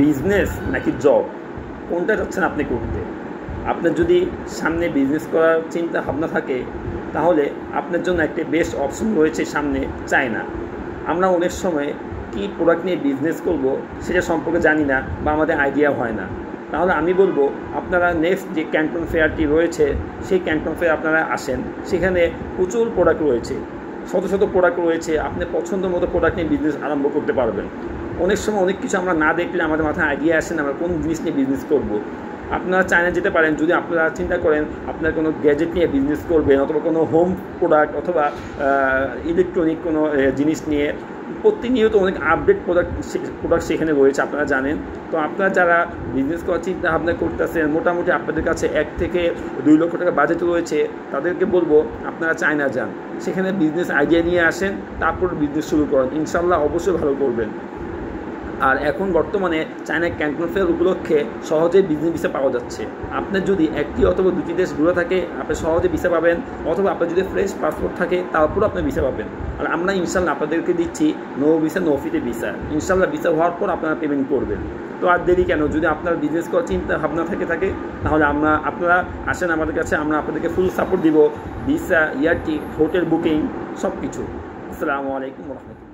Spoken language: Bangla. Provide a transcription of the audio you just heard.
বিজনেস নাকি জব, কোনটা চাচ্ছেন আপনি করতে? আপনার যদি সামনে বিজনেস করার চিন্তা ভাবনা থাকে তাহলে আপনার জন্য একটা বেস্ট অপশন রয়েছে সামনে চায়না। আমরা অনেক সময় কি প্রোডাক্ট নিয়ে বিজনেস করব সেটা সম্পর্কে জানি না বা আমাদের আইডিয়া হয় না। তাহলে আমি বলবো আপনারা নেক্সট যে ক্যান্টন ফেয়ারটি রয়েছে সেই ক্যান্টন ফেয়ার আপনারা আসেন। সেখানে প্রচুর প্রোডাক্ট রয়েছে, শত শত প্রোডাক্ট রয়েছে। আপনি পছন্দ মতো প্রোডাক্ট নিয়ে বিজনেস আরম্ভ করতে পারবেন। অনেক সময় অনেক কিছু আমরা না দেখলে আমাদের মাথায় আইডিয়া আসে না আমরা কোন জিনিস নিয়ে বিজনেস করব। আপনারা চায়না যেতে পারেন যদি আপনারা চিন্তা করেন আপনার কোনো গ্যাজেট নিয়ে বিজনেস করবেন, অথবা কোনো হোম প্রোডাক্ট অথবা ইলেকট্রনিক কোনো জিনিস নিয়ে। প্রতিনিয়ত অনেক আপডেট প্রোডাক্ট সেখানে রয়েছে, আপনারা জানেন। তো আপনারা যারা বিজনেস করার চিন্তা ভাবনা করতেছেন, মোটামুটি আপনাদের কাছে 1 থেকে 2 লক্ষ টাকা বাজেট রয়েছে, তাদেরকে বলবো আপনারা চায়না যান, সেখানে বিজনেস আইডিয়া নিয়ে আসেন, তারপর বিজনেস শুরু করেন। ইনশাল্লাহ অবশ্যই ভালো করবেন। আর এখন বর্তমানে চায়না ক্যান্টন ফেয়ার উপলক্ষে সহজে বিজনেস ভিসা পাওয়া যাচ্ছে। আপনার যদি 1টি অথবা 2টি দেশ ঘুরে থাকে আপনি সহজে ভিসা পাবেন, অথবা আপনার যদি ফ্রেশ পাসপোর্ট থাকে তারপরও আপনি ভিসা পাবেন। আর আমরা ইনশাল্লাহ আপনাদেরকে দিচ্ছি নো ভিসা নো ফিতে ভিসা। ইনশাল্লাহ ভিসা হওয়ার পর আপনারা পেমেন্ট করবেন। তো আর দেরি কেন, যদি আপনার বিজনেস করার চিন্তা ভাবনা থাকে তাহলে আপনারা আসেন আমাদের কাছে, আমরা আপনাদেরকে ফুল সাপোর্ট দিব, ভিসা, এয়ারটি, হোটেল বুকিং সব কিছু। আসসালামু আলাইকুম ওয়া রাহমাতুল্লাহ।